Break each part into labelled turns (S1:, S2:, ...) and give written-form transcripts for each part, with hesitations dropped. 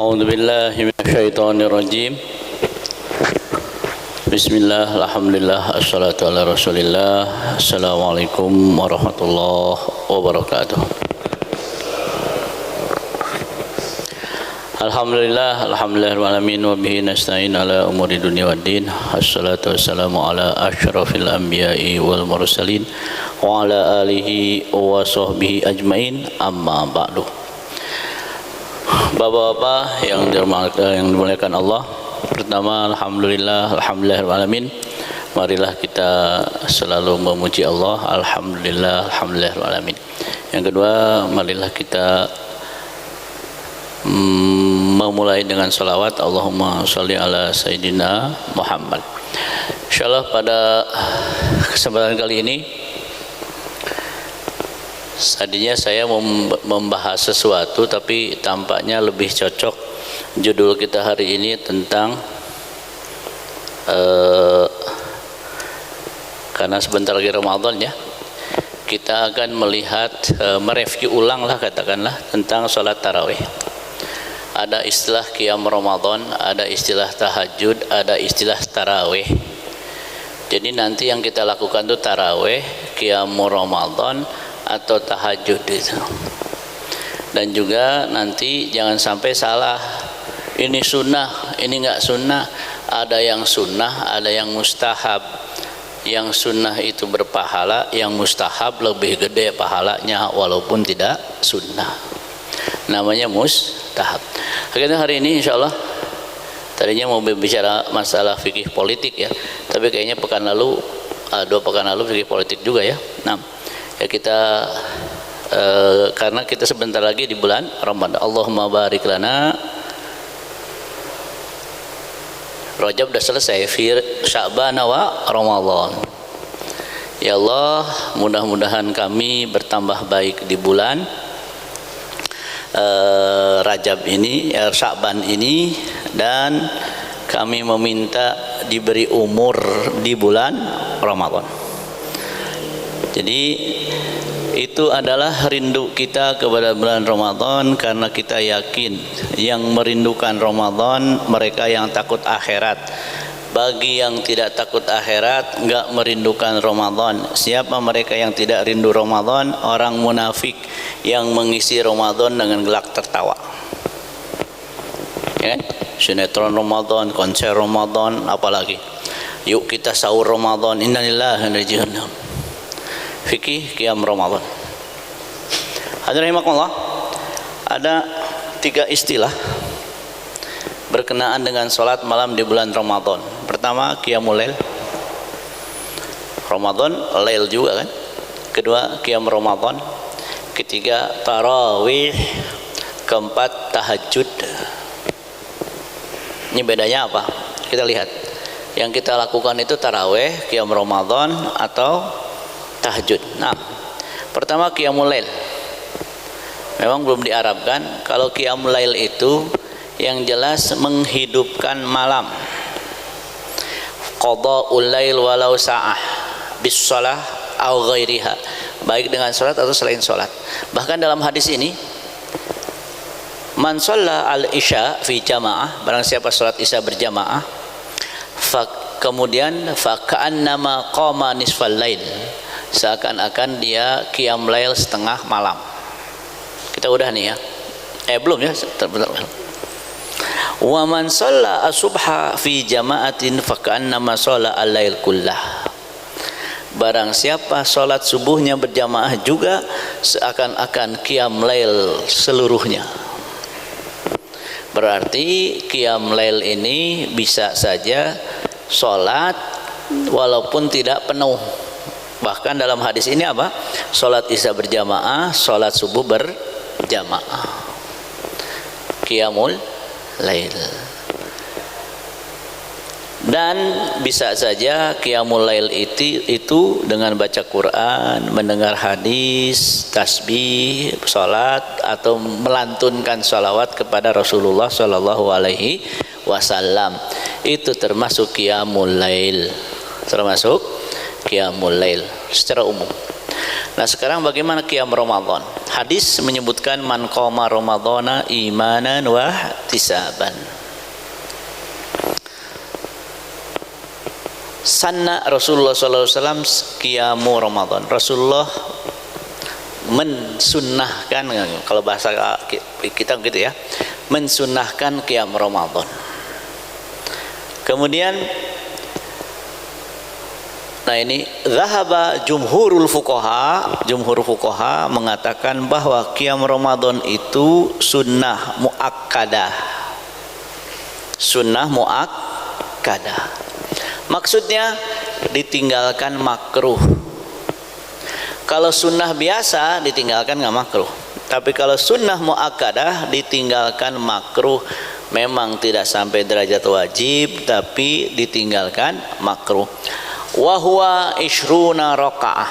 S1: A'udzu billahi minasyaitonir rajim. Bismillah, alhamdulillah, assalatu ala rasulillah. Assalamualaikum warahmatullahi wabarakatuh. Alhamdulillah, alhamdulillahirrahmanirrahim. Wa bihi nasta'in ala umuri dunia waddin. Assalatu wassalamu ala asyrafil anbiya'i wal mursalin wa ala alihi wa sahbihi ajmain, amma ba'du. Bapak-bapak yang dimuliakan Allah, pertama alhamdulillahirrahmanirrahim. Marilah kita selalu memuji Allah, alhamdulillahirrahmanirrahim. Yang kedua, marilah kita memulai dengan salawat, Allahumma sholli ala Sayyidina Muhammad. Insyaallah pada kesempatan kali ini, tadinya saya membahas sesuatu, tapi tampaknya lebih cocok judul kita hari ini tentang karena sebentar lagi Ramadan ya, kita akan melihat mereview ulang lah, katakanlah, tentang sholat tarawih. Ada istilah qiyam Ramadan, ada istilah tahajud, ada istilah tarawih. Jadi nanti yang kita lakukan itu tarawih, qiyam Ramadan atau tahajud itu. Dan juga nanti jangan sampai salah, ini sunnah, ini enggak sunnah. Ada yang sunnah, ada yang mustahab. Yang sunnah itu berpahala, yang mustahab lebih gede pahalanya walaupun tidak sunnah. Namanya mustahab. Akhirnya hari ini insyaallah, tadinya mau berbicara masalah fikih politik ya, tapi kayaknya pekan lalu, 2 pekan lalu fikih politik juga ya. Nah, ya kita karena kita sebentar lagi di bulan Ramadan. Allahumma barik lana. Rajab udah selesai, Sya'ban wa Ramadan. Ya Allah, mudah-mudahan kami bertambah baik di bulan Rajab ini, Sya'ban ini, dan kami meminta diberi umur di bulan Ramadan. Jadi itu adalah rindu kita kepada bulan Ramadan, karena kita yakin yang merindukan Ramadan mereka yang takut akhirat. Bagi yang tidak takut akhirat, enggak merindukan Ramadan. Siapa mereka yang tidak rindu Ramadan? Orang munafik yang mengisi Ramadan dengan gelak tertawa. Ya kan? Sinetron Ramadan, konser Ramadan, apalagi. Yuk kita sahur Ramadan, innalillahi wa inna ilaihi raji'un. Fikih qiyam Ramadan. Hadirin rahimakumullah, ada 3 istilah berkenaan dengan sholat malam di bulan Ramadan. Pertama, qiyamul lail. Ramadan lail juga kan. Kedua, qiyam Ramadan. Ketiga, tarawih. Keempat, tahajud. Ini bedanya apa? Kita lihat. Yang kita lakukan itu tarawih, qiyam Ramadan, atau tahajud. Nah, pertama qiyamul lail. Memang belum diarabkan. Kalau qiyamul lail itu yang jelas menghidupkan malam. Qada'ul lail walau sa'ah bis shalah au ghairiha, baik dengan salat atau selain salat. Bahkan dalam hadis ini, man shalla al isya fi jamaah, barang siapa salat isya berjamaah, kemudian fa ka'annama qama nisfal lail, seakan-akan dia qiyam lail setengah malam. Kita udah nih ya. Belum ya? Wa man shalla as-subha fi jama'atin fa ka'annama shalla al-lail kullah. Barang siapa salat subuhnya berjamaah juga, seakan-akan qiyam lail seluruhnya. Berarti qiyam lail ini bisa saja salat walaupun tidak penuh. Bahkan dalam hadis ini apa? Salat isya berjamaah, salat subuh berjamaah. Qiyamul lail. Dan bisa saja qiyamul lail itu dengan baca Quran, mendengar hadis, tasbih, salat, atau melantunkan salawat kepada Rasulullah sallallahu alaihi wasallam. Itu termasuk qiyamul lail. Termasuk qiyamul lail secara umum. Nah, sekarang bagaimana qiyam Ramadan? Hadis menyebutkan man qama ramadhana imanan wa ihtisaban. Sanna Rasulullah SAW qiyamu Ramadan. Rasulullah mensunnahkan, kalau bahasa kita gitu ya, mensunnahkan qiyam Ramadan. Kemudian nah ini zahaba jumhur fuqaha mengatakan bahwa qiyam Ramadan itu sunnah muakkadah. Sunnah muakkadah. Maksudnya ditinggalkan makruh. Kalau sunnah biasa ditinggalkan nggak makruh. Tapi kalau sunnah muakkadah ditinggalkan makruh, memang tidak sampai derajat wajib, tapi ditinggalkan makruh. Wa huwa ishruna rakaah,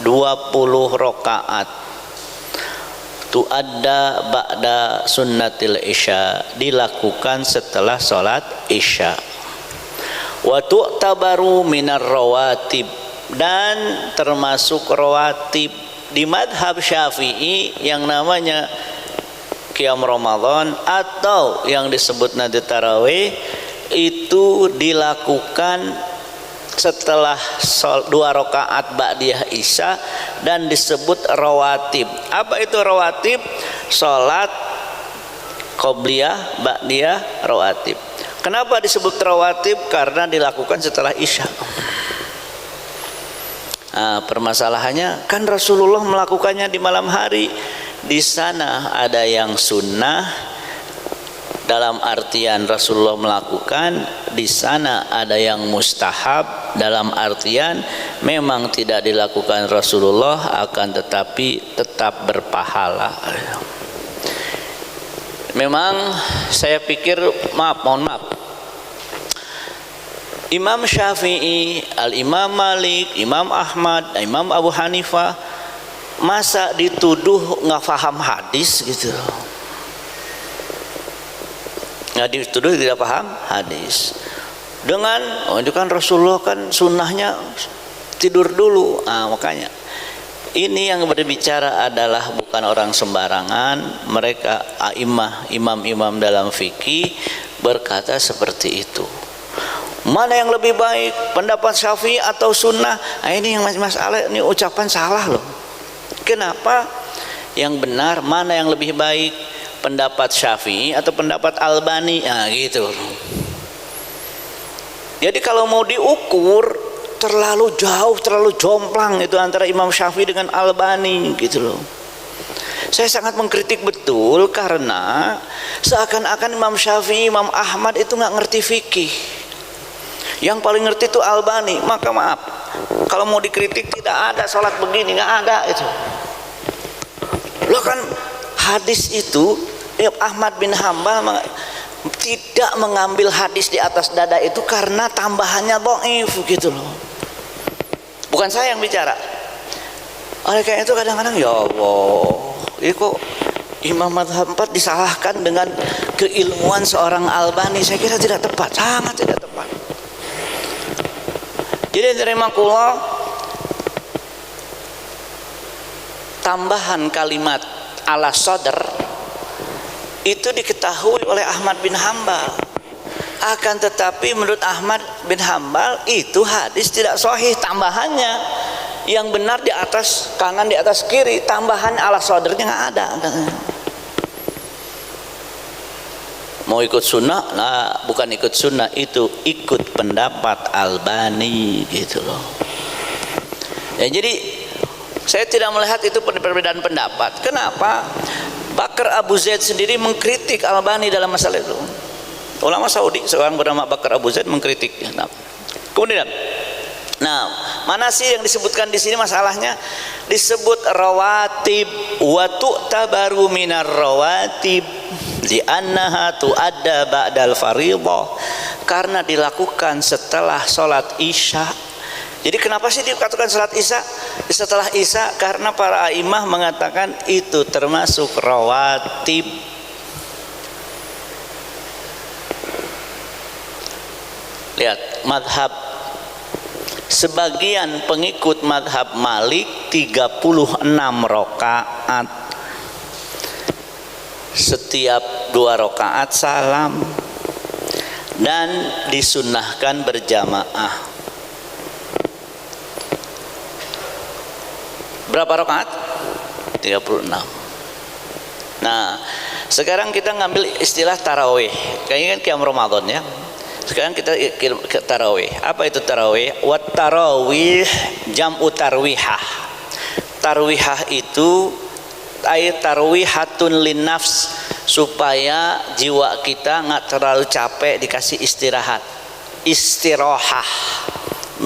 S1: 20 rakaat. Tuadda ba'da sunnatil isya, dilakukan setelah salat isya. Wa tu'tabaru minar rawatib, dan termasuk rawatib. Di madhab Syafi'i yang namanya qiyam Ramadan atau yang disebut nanti tarawih itu dilakukan setelah 2 rakaat ba'diyah isya dan disebut rawatib. Apa itu rawatib? Salat qobliyah, ba'diyah, rawatib. Kenapa disebut rawatib? Karena dilakukan setelah isya. Nah, permasalahannya kan Rasulullah melakukannya di malam hari. Di sana ada yang sunnah, dalam artian Rasulullah melakukan. Di sana ada yang mustahab, dalam artian memang tidak dilakukan Rasulullah, akan tetapi tetap berpahala. Memang saya pikir, mohon maaf, Imam Syafi'i, Al-Imam Malik, Imam Ahmad, Imam Abu Hanifah masa dituduh nggak paham hadis gitu, nggak dituduh tidak paham hadis dengan itu kan Rasulullah kan sunnahnya tidur dulu. Makanya ini yang berbicara adalah bukan orang sembarangan. Mereka a'immah, imam-imam dalam fikih berkata seperti itu. Mana yang lebih baik, pendapat Syafi'i atau sunnah? Ini yang masalah, ini ucapan salah loh. Kenapa? Yang benar mana yang lebih baik, pendapat Syafi'i atau pendapat Albani? Gitu. Jadi kalau mau diukur terlalu jauh, terlalu jomplang itu antara Imam Syafi'i dengan Albani gitu loh. Saya sangat mengkritik betul karena seakan-akan Imam Syafi'i, Imam Ahmad itu nggak ngerti fikih. Yang paling ngerti itu Albani. Maka maaf, kalau mau dikritik tidak ada sholat begini, nggak ada itu. Loh kan hadis itu Ahmad bin Hambal tidak mengambil hadis di atas dada itu karena tambahannya dhaif gitu loh. Bukan saya yang bicara. Oleh karena itu kadang-kadang ya Allah, ini kok Imam Madhab 4 disalahkan dengan keilmuan seorang Albani. Saya kira tidak tepat, sangat tidak tepat. Jadi terima kula, tambahan kalimat ala sodr itu diketahui oleh Ahmad bin Hambal. Akan tetapi menurut Ahmad bin Hambal itu hadis tidak sahih. Tambahannya yang benar di atas kanan, di atas kiri, tambahan ala sodrnya nggak ada. Mau ikut sunnah? Nah, bukan ikut sunnah, itu ikut pendapat Albani gitu loh. Ya, jadi saya tidak melihat itu perbedaan pendapat. Kenapa? Bakar Abu Zaid sendiri mengkritik Albani dalam masalah itu. Ulama Saudi seorang bernama Bakar Abu Zaid mengkritik. Kemudian, mana sih yang disebutkan di sini masalahnya? Disebut rawatib, wa tu'tabaru minar rawatib li'annaha tu'adda ba'dal fariidhah, karena dilakukan setelah salat isya. Jadi kenapa sih dikatakan salat isya setelah isya? Karena para a'imah mengatakan itu termasuk rawatib. Lihat madhab, sebagian pengikut madhab Malik 36 rakaat. Setiap 2 rakaat salam, dan disunnahkan berjamaah. Berapa rakaat? 36. Nah, sekarang kita ngambil istilah tarawih. Kayaknya kan qiyam Ramadan ya. Sekarang kita ke tarawih. Apa itu tarawih? Wat tarawih jam'u tarwihah. Tarwihah itu ay tarwihatun lin nafs, supaya jiwa kita nggak terlalu capek, dikasih istirahat. Istirahah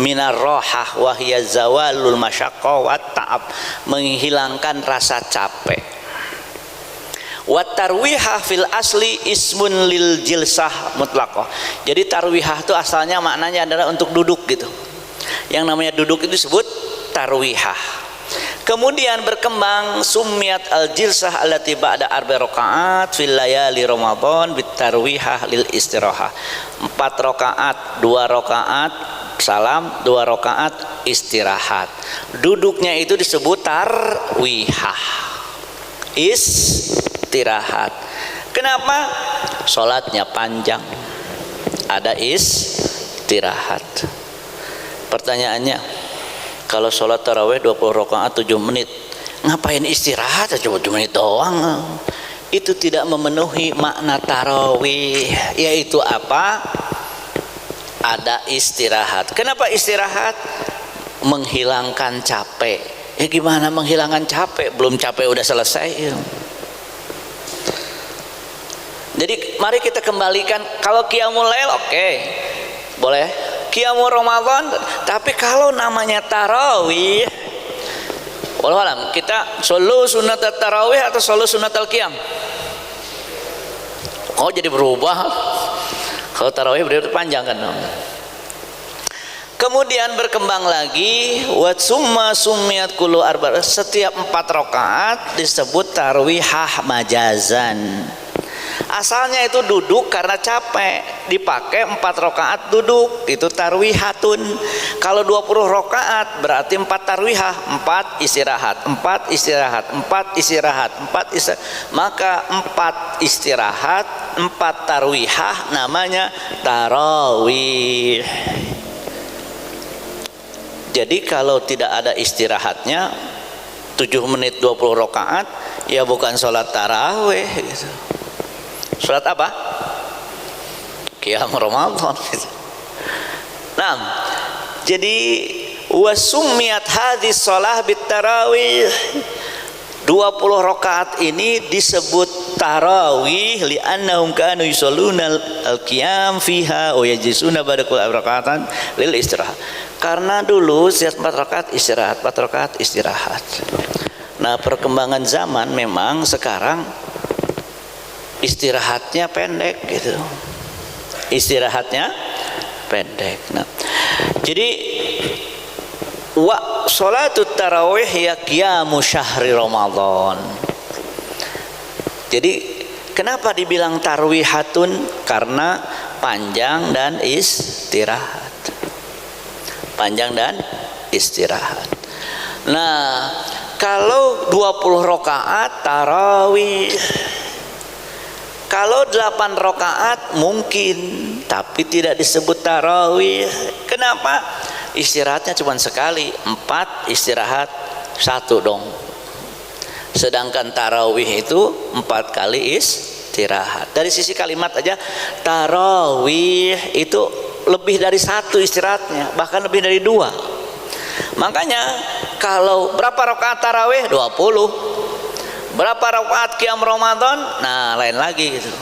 S1: minar rohah wahya zawalul masyaqqah wat ta'ab, menghilangkan rasa capek. Wat tarwihah fil asli ismun lil jilsah mutlaqah. Jadi tarwihah itu asalnya maknanya adalah untuk duduk gitu. Yang namanya duduk itu disebut tarwihah. Kemudian berkembang summiat al jilsah allati ba'da arba rakaat fil layali Ramadan bit tarwihah lil istirahah. 4 rakaat, 2 rakaat salam, 2 rakaat istirahat. Duduknya itu disebut tarwihah, istirahat. Kenapa? Sholatnya panjang, ada istirahat. Pertanyaannya, kalau sholat tarawih 20 rakaat 7 menit, ngapain istirahat? Cuma 7 menit doang. Itu tidak memenuhi makna tarawih, yaitu apa? Ada istirahat. Kenapa istirahat? Menghilangkan capek. Ya gimana menghilangkan capek? Belum capek udah selesai. Jadi mari kita kembalikan, kalau qiyamul lail oke, boleh. Qiyamul Ramadan, tapi kalau namanya tarawih, walau alam, kita solo sunat tarawih atau solo sunat al-qiyam? Oh, jadi berubah. Kalau tarawih berarti panjang kan. Kemudian berkembang lagi, wa summa summiyat kullu arba', setiap 4 rakaat disebut tarwihah majazan. Asalnya itu duduk karena capek, dipakai 4 rakaat duduk, itu tarwihatun. Kalau 20 rakaat berarti 4 tarwihah, 4 istirahat, 4 istirahat, 4 istirahat, 4 istirahat. Maka 4 istirahat, 4 tarwihah namanya tarawih. Jadi kalau tidak ada istirahatnya 7 menit 20 rakaat, ya bukan sholat tarawih gitu. Sholat apa? Qiyam Ramadan gitu. Nah, jadi wasummiyat hadis sholah bit tarawih, 20 rakaat ini disebut tarawih li'annahum kanu yusalluna al-qiyam fiha wa yajlisuna ba'da kulli raka'atan lil istirahat. Karena dulu setiap 4 rakaat istirahat, 4 rakaat istirahat. Nah, perkembangan zaman memang sekarang istirahatnya pendek gitu. Istirahatnya pendek. Nah, jadi wa sholatut tarawih ya qiyamu syahri Ramadan. Jadi kenapa dibilang tarwihatun? Karena panjang dan istirahat. Panjang dan istirahat. Nah, kalau 20 rakaat tarawih, kalau 8 rakaat mungkin, tapi tidak disebut tarawih. Kenapa? Istirahatnya cuma sekali, 4 istirahat 1 dong. Sedangkan tarawih itu 4 kali istirahat. Dari sisi kalimat aja, tarawih itu lebih dari 1 istirahatnya, bahkan lebih dari 2. Makanya kalau berapa rakaat tarawih? 20. Berapa rakaat qiyam Ramadan? Nah, lain lagi gitu.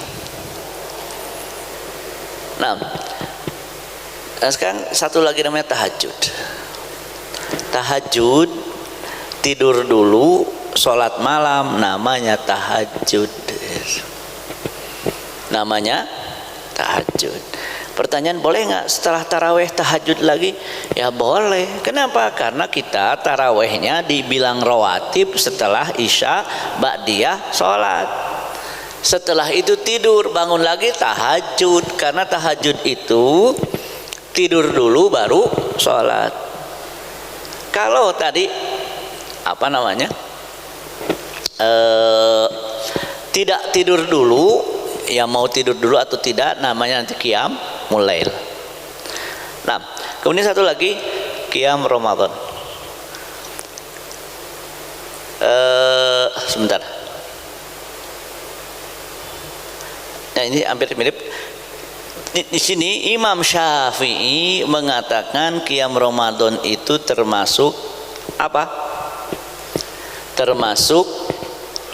S1: Nah, sekarang satu lagi namanya tahajud. Tahajud, tidur dulu, sholat malam, namanya tahajud. Namanya tahajud. Pertanyaan, boleh nggak setelah taraweh tahajud lagi? Ya boleh. Kenapa? Karena kita tarawehnya dibilang rawatib setelah isya ba'diyah sholat. Setelah itu tidur, bangun lagi tahajud. Karena tahajud itu tidur dulu baru sholat. Kalau tadi apa namanya tidak tidur dulu, ya mau tidur dulu atau tidak, namanya nanti qiyamul lail. Nah, kemudian satu lagi qiyam Ramadan. Sebentar. Nah, ini hampir mirip. Di sini Imam Syafi'i mengatakan qiyam Ramadan itu termasuk apa? Termasuk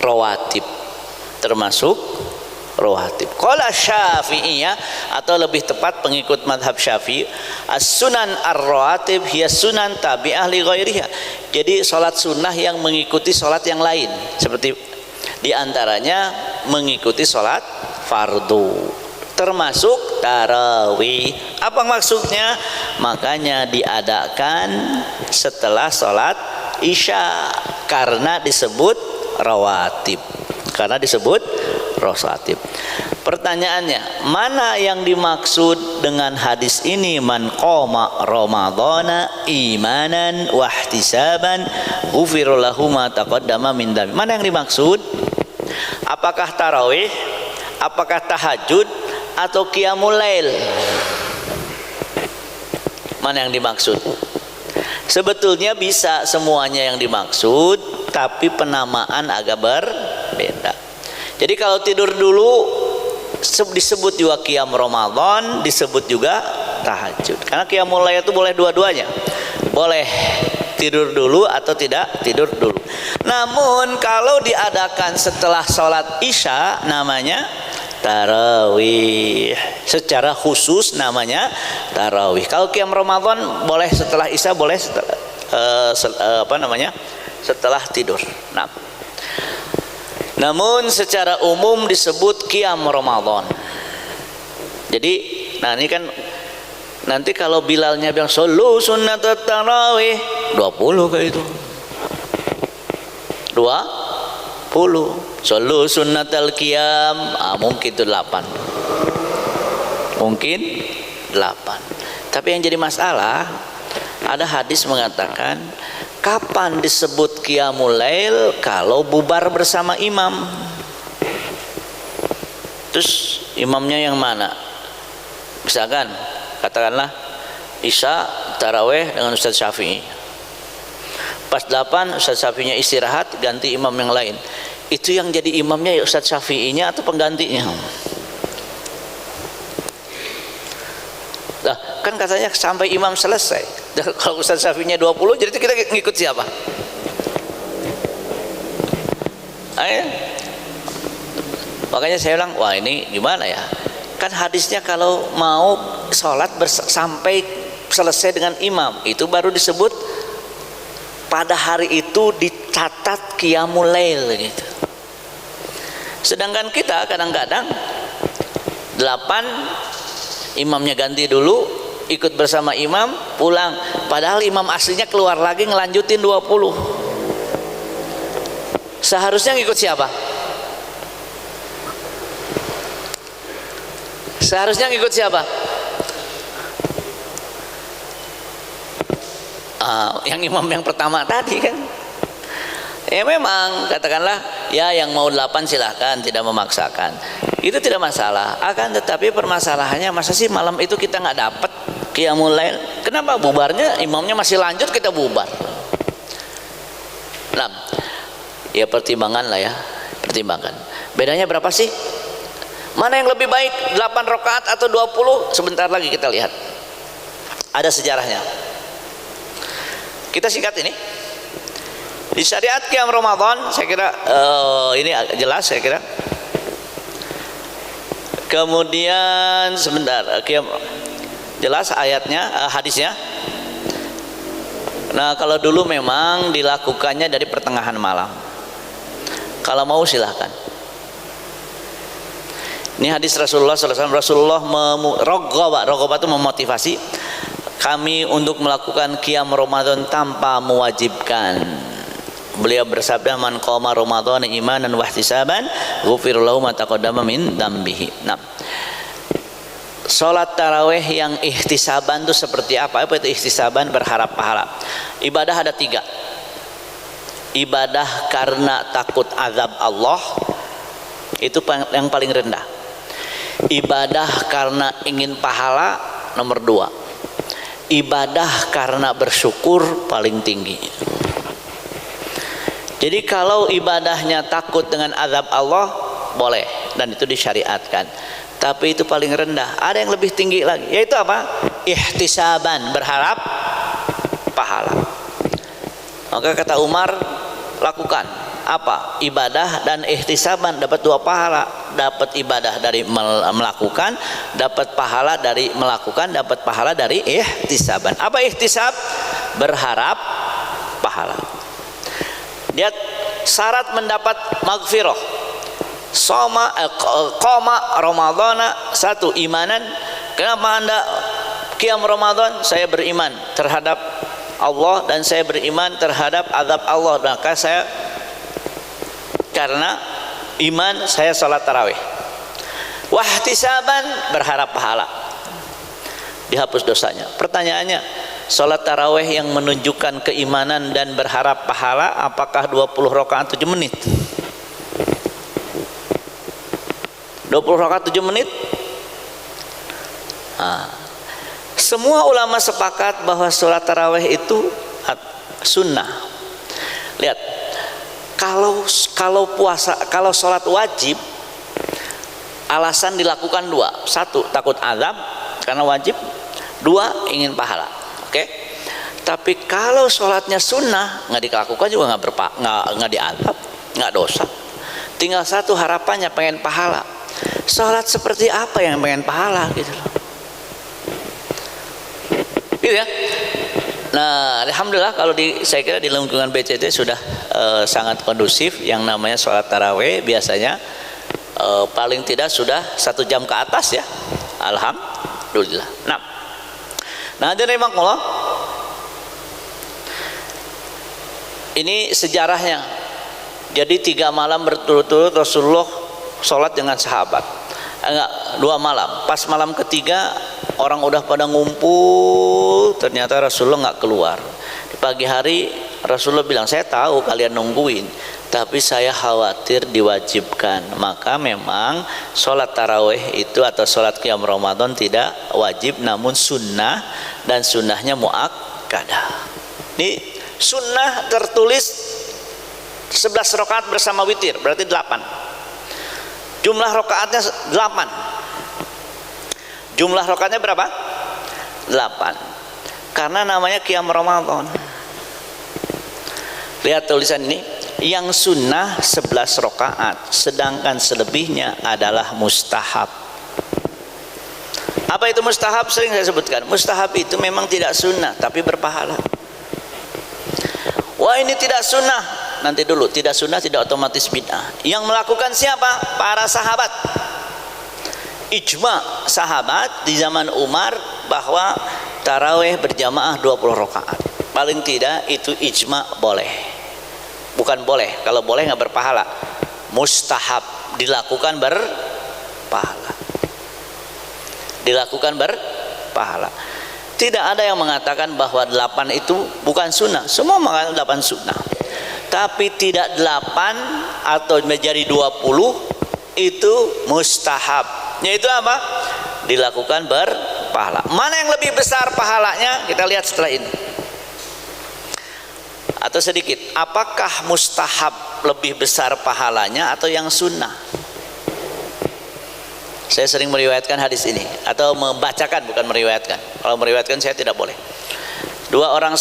S1: rawatib. Termasuk rawatib. Qala Syafi'iyah, atau lebih tepat pengikut madhab Syafi'i, as-sunan ar-rawatib hiya sunan tabi'ah li ghairiha. Jadi salat sunnah yang mengikuti salat yang lain, seperti diantaranya mengikuti salat fardu, termasuk tarawih. Apa maksudnya? Makanya diadakan setelah salat isya karena disebut rawatib. Karena disebut rawatib. Pertanyaannya, mana yang dimaksud dengan hadis ini? Man qama ramadhana imanan wa ihtisaban ghufira lahu ma taqaddama min dzambi. Mana yang dimaksud? Apakah tarawih? Apakah tahajud atau qiyamul lail? Mana yang dimaksud? Sebetulnya bisa semuanya yang dimaksud, tapi penamaan agak berbeda. Jadi kalau tidur dulu disebut juga qiyam Ramadan, disebut juga tahajud. Karena qiyamul lail itu boleh dua-duanya. Boleh tidur dulu atau tidak tidur dulu. Namun kalau diadakan setelah sholat isya namanya tarawih. Secara khusus namanya tarawih. Kalau qiyam Ramadan boleh setelah isya, boleh setelah setelah tidur. Nah, namun secara umum disebut qiyam Ramadan. Jadi, nah ini kan nanti kalau Bilalnya bilang sallu sunnat tarawih 20 kayak itu. 20. Sallu sunnatal qiyam, mungkin itu 8. Mungkin 8. Tapi yang jadi masalah, ada hadis mengatakan kapan disebut qiyamul lail? Kalau bubar bersama imam. Terus imamnya yang mana? Misalkan katakanlah isya taraweh dengan Ustaz Syafi'i. Pas 8 Ustaz Syafi'inya istirahat, ganti imam yang lain. Itu yang jadi imamnya ya Ustaz Syafi'inya atau penggantinya? Nah, kan katanya sampai imam selesai. Dan kalau Ustaz Syafi'inya 20, jadi kita ngikut siapa? Makanya saya bilang, wah ini gimana ya? Kan hadisnya kalau mau sholat sampai selesai dengan imam, itu baru disebut pada hari itu dicatat qiyamul lail gitu. Sedangkan kita kadang-kadang 8 imamnya ganti dulu, ikut bersama imam, pulang. Padahal imam aslinya keluar lagi ngelanjutin 20. Seharusnya ngikut siapa? Seharusnya ngikut siapa? Yang imam yang pertama tadi kan. Ya memang katakanlah ya yang mau 8 silahkan, tidak memaksakan. Itu tidak masalah. Akan tetapi permasalahannya, masa sih malam itu kita nggak dapat qiyamul lail? Kenapa bubarnya imamnya masih lanjut, kita bubar? Nah, ya pertimbangan lah ya, pertimbangan. Bedanya berapa sih? Mana yang lebih baik, 8 rakaat atau 20? Sebentar lagi kita lihat. Ada sejarahnya. Kita singkat ini. Di syariat qiyam Ramadan, saya kira ini jelas saya kira. Kemudian sebentar, qiyam jelas ayatnya, hadisnya. Nah, kalau dulu memang dilakukannya dari pertengahan malam. Kalau mau silahkan. Ini hadis Rasulullah SAW. Rasulullah roghobah itu memotivasi kami untuk melakukan qiyam Ramadan tanpa mewajibkan. Beliau bersabda, man qama Ramadan imanan wa ihtisaban ghufira lahu ma taqaddama min dzambihi. Nah, salat tarawih yang ihtisaban itu seperti apa? Apa itu ihtisaban? Berharap pahala. Ibadah ada 3. Ibadah karena takut azab Allah, itu yang paling rendah. Ibadah karena ingin pahala nomor 2. Ibadah karena bersyukur paling tinggi. Jadi kalau ibadahnya takut dengan azab Allah boleh, dan itu disyariatkan. Tapi itu paling rendah. Ada yang lebih tinggi lagi, yaitu apa? Ihtisaban, berharap pahala. Maka kata Umar, lakukan apa? Ibadah dan ihtisaban, dapat 2 pahala. Dapat ibadah dari melakukan, dapat pahala dari melakukan, dapat pahala dari ihtisaban. Apa ihtisab? Berharap pahala. Dia syarat mendapat maghfirah. Qoma Ramadhana, 1 imanan. Kenapa Anda qiyam Ramadan? Saya beriman terhadap Allah dan saya beriman terhadap azab Allah. Maka saya karena iman saya salat tarawih. Wahtisaban, berharap pahala, dihapus dosanya. Pertanyaannya, salat tarawih yang menunjukkan keimanan dan berharap pahala, apakah 20 rakaat 7 menit? 20 rakaat 7 menit? Semua ulama sepakat bahwa salat tarawih itu sunnah. Lihat, kalau puasa, kalau salat wajib, alasan dilakukan 2. 1, takut azab karena wajib. 2, ingin pahala. Oke? Tapi kalau salatnya sunnah, nggak dilakukan juga nggak diazab, nggak dosa. Tinggal 1 harapannya, pengen pahala. Salat seperti apa yang pengen pahala gitu loh. Gitu ya. Nah, alhamdulillah kalau saya kira di lingkungan BCT sudah sangat kondusif. Yang namanya sholat tarawih biasanya paling tidak sudah 1 jam ke atas ya. Alhamdulillah. Nah, hadirin rahimakumullah, ini sejarahnya. Jadi 3 malam berturut-turut Rasulullah sholat dengan sahabat. Enggak, 2 malam. Pas malam ketiga orang udah pada ngumpul, ternyata Rasulullah nggak keluar. Di pagi hari Rasulullah bilang, saya tahu kalian nungguin, tapi saya khawatir diwajibkan. Maka memang sholat tarawih itu atau sholat qiyam Ramadan tidak wajib, namun sunnah, dan sunnahnya muakkadah. Ini sunnah tertulis 11 rakaat bersama witir, berarti 8. Jumlah rakaatnya 8. Jumlah rakaatnya berapa? 8. Karena namanya qiyam Ramadan. Lihat tulisan ini, yang sunnah 11 rakaat, sedangkan selebihnya adalah mustahab. Apa itu mustahab? Sering saya sebutkan. Mustahab itu memang tidak sunnah, tapi berpahala. Wah, ini tidak sunnah. Nanti dulu, tidak sunnah tidak otomatis bid'ah. Yang melakukan siapa? Para sahabat. Ijma sahabat di zaman Umar bahwa tarawih berjamaah 20 rakaat. Paling tidak itu ijma boleh. Bukan boleh, kalau boleh nggak berpahala. Mustahab, dilakukan berpahala. Dilakukan berpahala. Tidak ada yang mengatakan bahwa 8 itu bukan sunnah. Semua mengatakan 8 sunnah. Tapi tidak 8 atau menjadi 20 itu mustahab. Yaitu apa? Dilakukan berpahala. Mana yang lebih besar pahalanya? Kita lihat setelah ini. Atau sedikit, apakah mustahab lebih besar pahalanya atau yang sunnah? Saya sering meriwayatkan hadis ini, atau membacakan, bukan meriwayatkan. Kalau meriwayatkan saya tidak boleh. 2 orang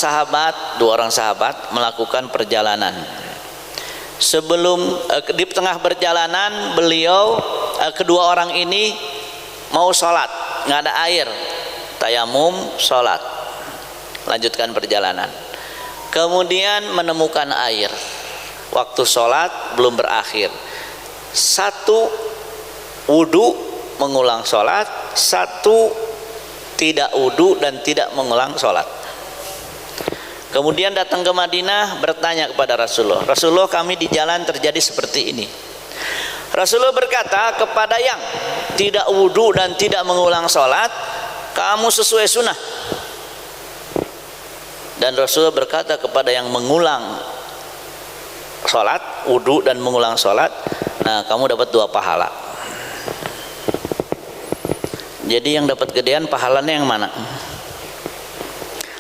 S1: sahabat melakukan perjalanan. Sebelum di tengah perjalanan beliau, kedua orang ini mau sholat, nggak ada air, tayamum sholat, lanjutkan perjalanan. Kemudian menemukan air, waktu sholat belum berakhir. 1 wudu mengulang sholat, 1 tidak wudu dan tidak mengulang sholat. Kemudian datang ke Madinah, bertanya kepada Rasulullah, Rasulullah, kami di jalan terjadi seperti ini. Rasulullah berkata, kepada yang tidak wudu dan tidak mengulang sholat, kamu sesuai sunnah. Dan Rasulullah berkata kepada yang mengulang sholat, wudu dan mengulang sholat, nah kamu dapat 2 pahala. Jadi yang dapat gedean pahalanya yang mana?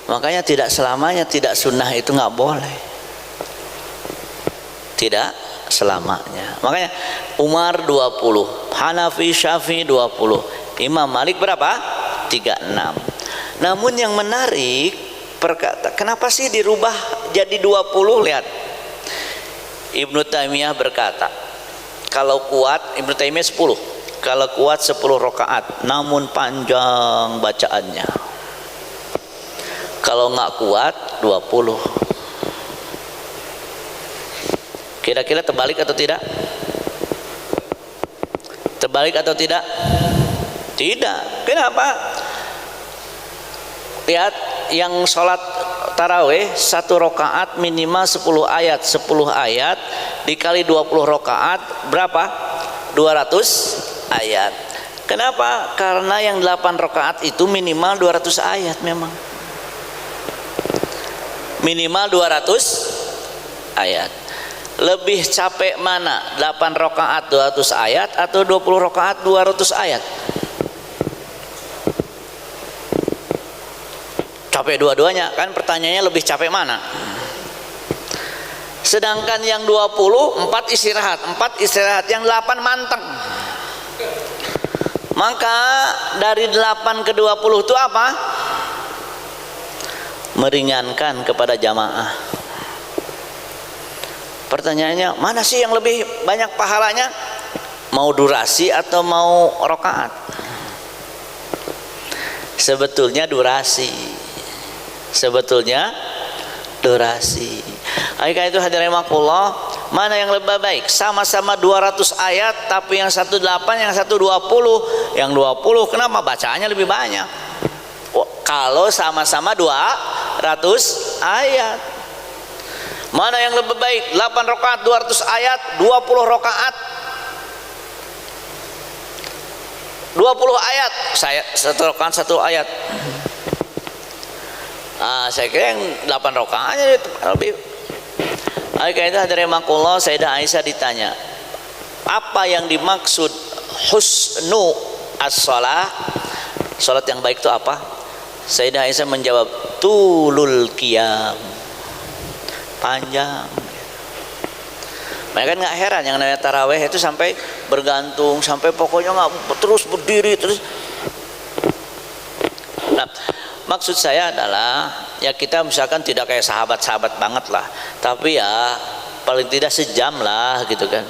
S1: Makanya tidak selamanya tidak sunnah itu nggak boleh. Tidak selamanya. Makanya Umar 20, Hanafi, Syafi'i 20, Imam Malik berapa? 36. Namun yang menarik perkata, kenapa sih dirubah jadi 20? Lihat. Ibnu Taimiyah berkata, kalau kuat Ibnu Taimiyah 10. Kalau kuat 10 rakaat, namun panjang bacaannya. Kalau nggak kuat 20. Kira-kira terbalik atau tidak? Terbalik atau tidak? Tidak. Kenapa? Lihat yang sholat taraweh 1 rakaat minimal 10 ayat. 10 ayat dikali 20 rakaat berapa? 200 ayat. Kenapa? Karena yang 8 rakaat itu minimal 200 ayat memang. Minimal 200 ayat. Lebih capek mana? 8 rakaat 200 ayat atau 20 rakaat 200 ayat? Capek dua-duanya. Kan pertanyaannya lebih capek mana? Sedangkan yang 20 4 istirahat, 4 istirahat, yang 8 manteng. Maka dari 8 ke 20 itu apa? Meringankan kepada jamaah. Pertanyaannya, mana sih yang lebih banyak pahalanya? Mau durasi atau mau rakaat? Sebetulnya durasi. Sebetulnya durasi. Oleh itu hadirin rahimakumullah, mana yang lebih baik? Sama-sama 200 ayat tapi yang satu 8, yang satu 20. Yang 20 kenapa bacaannya lebih banyak? Kalau sama-sama 200 ayat. Mana yang lebih baik? 8 rakaat 200 ayat, 20 rakaat 20 ayat. Saya 1 rakaat 1 ayat. Saya kira yang 8 rakaatnya lebih. Oleh itu hadirin rahimakumullah, Sayyidah Aisyah ditanya, apa yang dimaksud husnu as-shalah? Salat yang baik itu apa? Sayyidah Aisyah menjawab, tulul qiyam, panjang. Mereka kan nggak heran yang namanya taraweh itu sampai bergantung, sampai pokoknya nggak terus berdiri terus. Nah, maksud saya adalah ya kita misalkan tidak kayak sahabat-sahabat banget lah, tapi ya paling tidak sejam lah gitu kan.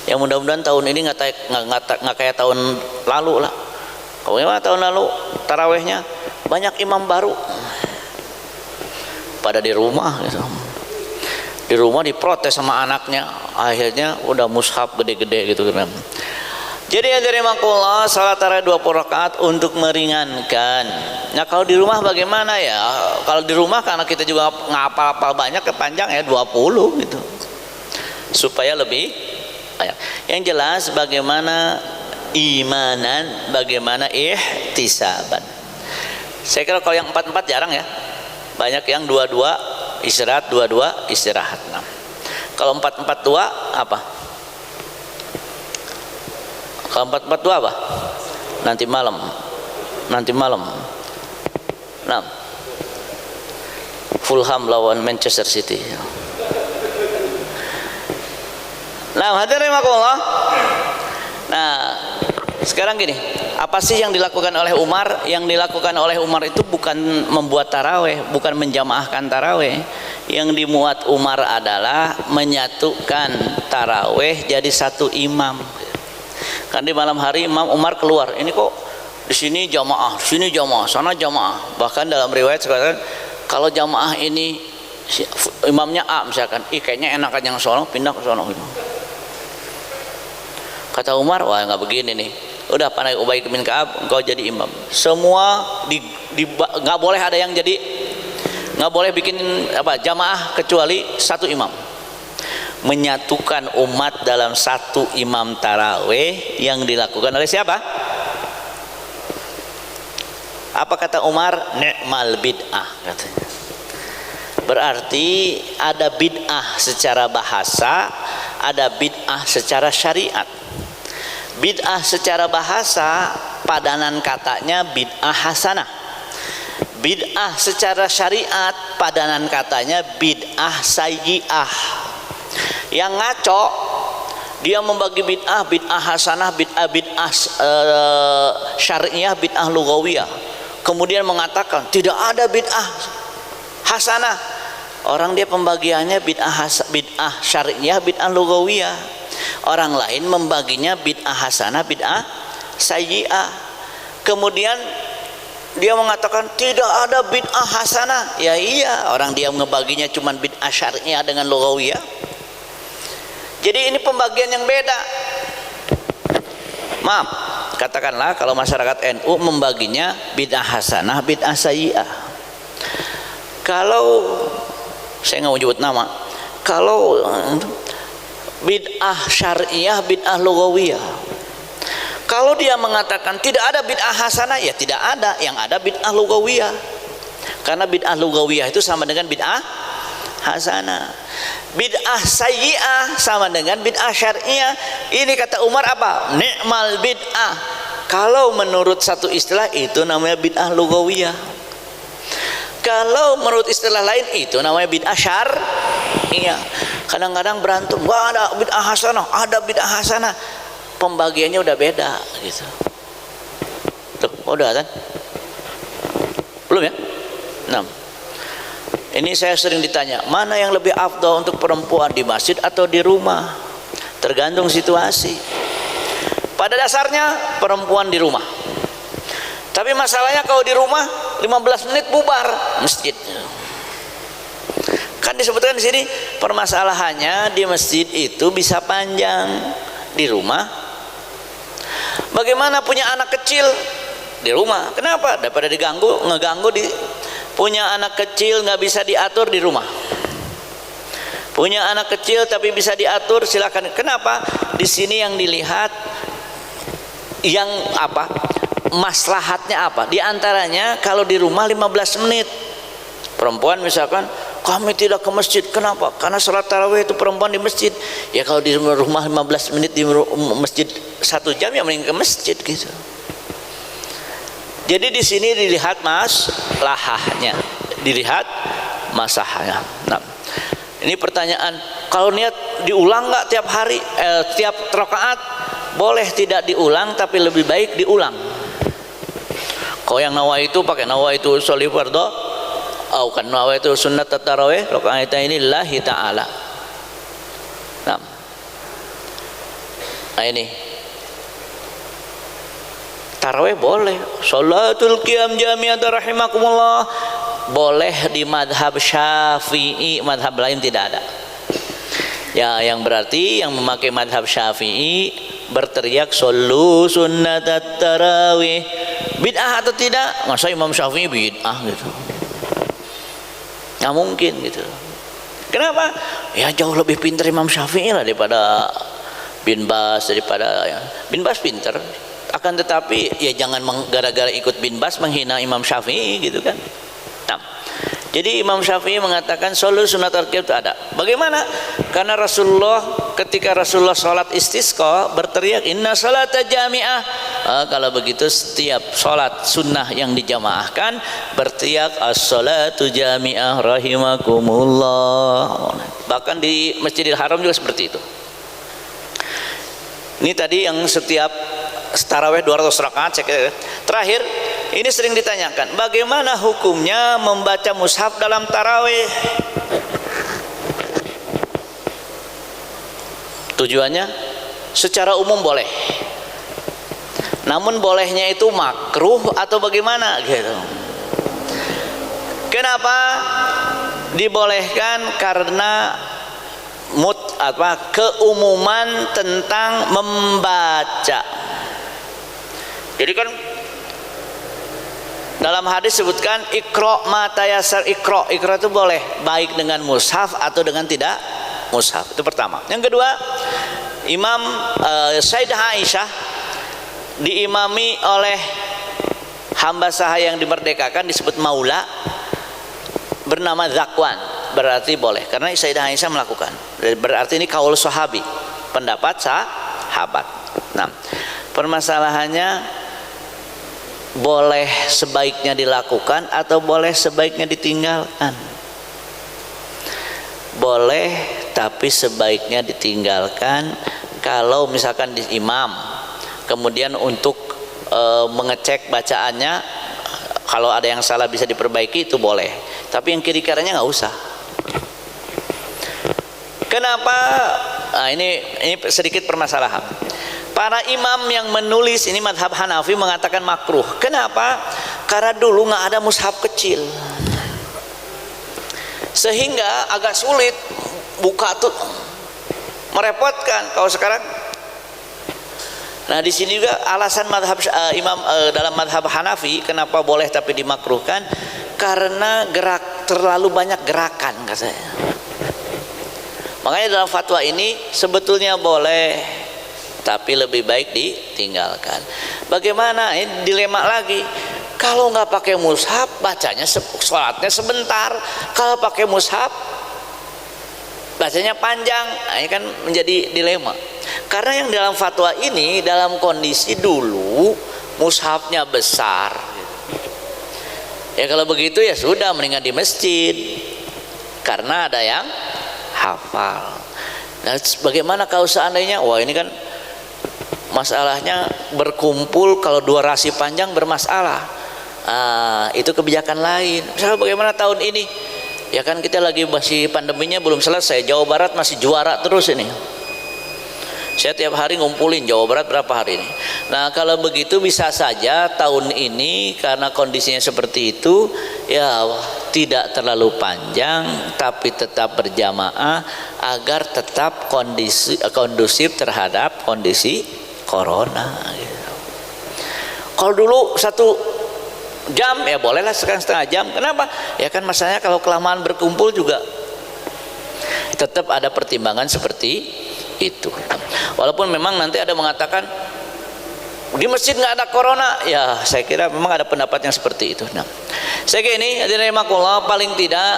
S1: Ya mudah-mudahan tahun ini nggak kayak tahun lalu lah. Kalau memang tahun lalu tarawehnya banyak imam baru pada di rumah gitu. Di rumah diprotes sama anaknya, akhirnya udah mushaf gede-gede gitu kan. Jadi hadirin rahimakumullah, salat tarawih 20 rakaat untuk meringankan. Nah kalau di rumah bagaimana ya? Kalau di rumah karena kita juga ngapal-apal banyak, kepanjang ya 20 gitu, supaya lebih banyak. Yang jelas bagaimana imanan, bagaimana ihtisaban. Saya kira kalau yang 4-4 jarang ya. Banyak yang 2-2 istirahat, 2-2 istirahat. Nah, kalau 4-4-2 apa? Kalau 4-4-2 apa? Nanti malam. Nah, Fulham lawan Manchester City. Nah, hadirin rahimakumullah. Nah, sekarang gini, apa sih yang dilakukan oleh Umar? Yang dilakukan oleh Umar itu bukan membuat taraweh, bukan menjamaahkan taraweh. Yang dimuat Umar adalah menyatukan taraweh jadi satu imam. Kan di malam hari Imam Umar keluar, ini kok di sini jamaah, sini jamaah, sana jamaah. Bahkan dalam riwayat sekarang kalau jamaah ini imamnya A misalkan, kayaknya enakan yang sono, pindah ke sono. Kata Umar, wah nggak begini nih. Udah pandai Ubay bin Ka'ab, engkau jadi imam. Semua nggak boleh ada yang jadi, nggak boleh bikin apa jamaah kecuali satu imam. Menyatukan umat dalam satu imam taraweh yang dilakukan oleh siapa? Apa kata Umar? Ni'mal bid'ah katanya. Berarti ada bid'ah secara bahasa, ada bid'ah secara syariat. Bid'ah secara bahasa padanan katanya bid'ah hasanah. Bid'ah secara syariat padanan katanya bid'ah sayyi'ah. Yang ngaco dia membagi bid'ah hasanah, bid'ah syariah, bid'ah lugawiyah. Kemudian mengatakan tidak ada bid'ah hasanah. Orang dia pembagiannya bid'ah syariah, bid'ah lugawiyah. Orang lain membaginya bid'ah hasanah, bid'ah sayyi'ah. Kemudian dia mengatakan tidak ada bid'ah hasanah. Ya iya, orang dia ngebaginya cuma bid'ah syariah dengan lugawiyah. Jadi ini pembagian yang beda. Maaf, katakanlah kalau masyarakat NU membaginya bid'ah hasanah, bid'ah sayyi'ah. Kalau saya nggak mau nyebut nama, kalau bid'ah syariah, bid'ah lugawiyah, kalau dia mengatakan tidak ada bid'ah hasanah, ya tidak ada, yang ada bid'ah lugawiyah. Karena bid'ah lugawiyah itu sama dengan bid'ah hasanah. Bid'ah sayyi'ah sama dengan bid'ah syariah. Ini kata Umar apa? Ni'mal bid'ah. Kalau menurut satu istilah itu namanya bid'ah lugawiyah. Kalau menurut istilah lain itu namanya bid'ah syariah. Kadang-kadang berantem, wah ada bid'ah hasanah, ada bid'ah hasanah. Pembagiannya udah beda gitu. Tuh, udah kan? Belum ya? 6. Ini saya sering ditanya, mana yang lebih afdal untuk perempuan, di masjid atau di rumah? Tergantung situasi. Pada dasarnya perempuan di rumah. Tapi masalahnya kalau di rumah 15 menit bubar masjid. Kan disebutkan di sini permasalahannya di masjid itu bisa panjang, di rumah. Bagaimana punya anak kecil di rumah? Kenapa? Daripada ngeganggu di punya anak kecil nggak bisa diatur di rumah. Punya anak kecil tapi bisa diatur, silakan. Kenapa? Di sini yang dilihat yang apa? Maslahatnya apa? Di antaranya kalau di rumah 15 menit. Perempuan misalkan, kami tidak ke masjid. Kenapa? Karena sholat tarawih itu perempuan di masjid. Ya kalau di rumah 15 menit, di masjid 1 jam, ya mending ke masjid gitu. Jadi di sini dilihat maslahahnya, dilihat maslahahnya. Nah, ini pertanyaan, kalau niat diulang nggak tiap hari, tiap rakaat? Boleh tidak diulang, tapi lebih baik diulang. Kalau yang nawaitu pakai nawaitu sholli fardhu, atau kan nawaitu sunnat tarawih, rakaat ini lillahi ta'ala. Nah ini tarawih boleh, sholatul qiyam jami'at rahimakumullah boleh di madhab Syafi'i, madhab lain tidak ada. Ya, yang berarti yang memakai madhab Syafi'i berteriak shollu sunnatat tarawih bid'ah atau tidak? Masa Imam Syafi'i bid'ah gitu? Nggak mungkin gitu. Kenapa? Ya jauh lebih pintar Imam Syafi'i lah daripada Bin Bas, Bin Bas pintar. Akan tetapi ya jangan gara-gara ikut Bin Bas menghina Imam Syafi'i gitu kan. Nah, jadi Imam Syafi'i mengatakan shollu sunnatul qiyam itu ada. Bagaimana? Karena Rasulullah ketika Rasulullah sholat istisqa berteriak inna sholata jami'ah. Kalau begitu setiap sholat sunnah yang dijamaahkan berteriak as-sholatu jami'ah rahimakumullah. Bahkan di Masjidil Haram juga seperti itu. Ini tadi yang setiap tarawih 200 rakaat. Terakhir, ini sering ditanyakan, bagaimana hukumnya membaca mushaf dalam tarawih? Tujuannya secara umum boleh, namun bolehnya itu makruh atau bagaimana gitu. Kenapa dibolehkan? Karena keumuman tentang membaca. Jadi kan dalam hadis sebutkan ikra ma tayassar, ikra itu boleh baik dengan mushaf atau dengan tidak mushaf. Itu pertama. Yang kedua, Imam Sayyidah Aisyah diimami oleh hamba sahaya yang dimerdekakan disebut maula bernama Zakwan, berarti boleh karena Sayyidah Aisyah melakukan. Berarti ini kaul sahabi, pendapat sahabat. Nah, permasalahannya boleh sebaiknya dilakukan atau boleh sebaiknya ditinggalkan. Boleh, tapi sebaiknya ditinggalkan kalau misalkan di imam, kemudian untuk mengecek bacaannya, kalau ada yang salah bisa diperbaiki, itu boleh. Tapi yang kiri kanannya nggak usah. Kenapa? Nah, ini sedikit permasalahan. Para imam yang menulis ini madhab Hanafi mengatakan makruh. Kenapa? Karena dulu nggak ada mushaf kecil, sehingga agak sulit buka tuh, merepotkan. Kalau sekarang, nah di sini juga alasan madhab imam dalam madhab Hanafi kenapa boleh tapi dimakruhkan, karena terlalu banyak gerakan katanya. Makanya dalam fatwa ini sebetulnya boleh, tapi lebih baik ditinggalkan. Bagaimana? Ini dilema lagi. Kalau nggak pakai mushaf, bacanya sholatnya sebentar. Kalau pakai mushaf, bacanya panjang. Nah, ini kan menjadi dilema. Karena yang dalam fatwa ini dalam kondisi dulu mushafnya besar. Ya kalau begitu ya sudah, mendingan di masjid. Karena ada yang hafal. Nah, bagaimana kalau seandainya, wah ini kan masalahnya berkumpul, kalau dua rasi panjang bermasalah. Itu kebijakan lain. Misalnya bagaimana tahun ini? Ya kan kita lagi masih pandeminya belum selesai. Jawa Barat masih juara terus ini. Saya tiap hari ngumpulin Jawa Barat berapa hari ini. Nah kalau begitu bisa saja tahun ini karena kondisinya seperti itu, ya tidak terlalu panjang tapi tetap berjamaah agar tetap kondusif terhadap kondisi corona gitu. Kalau dulu 1 jam ya bolehlah, sekarang setengah jam. Kenapa? Ya kan masalahnya kalau kelamaan berkumpul juga tetap ada pertimbangan seperti itu. Walaupun memang nanti ada mengatakan di masjid nggak ada corona, ya saya kira memang ada pendapat yang seperti itu. Nah, saya kira ini hadirin paling tidak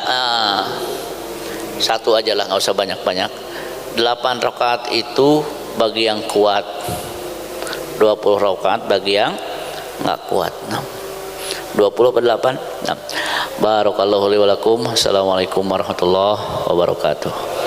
S1: 1 aja lah, nggak usah banyak-banyak. 8 rakaat itu bagi yang kuat, 20 rakaat bagi yang nggak kuat. Nah, 20 per 8. Nah, barakallahu li wa lakum. Assalamualaikum warahmatullahi wabarakatuh.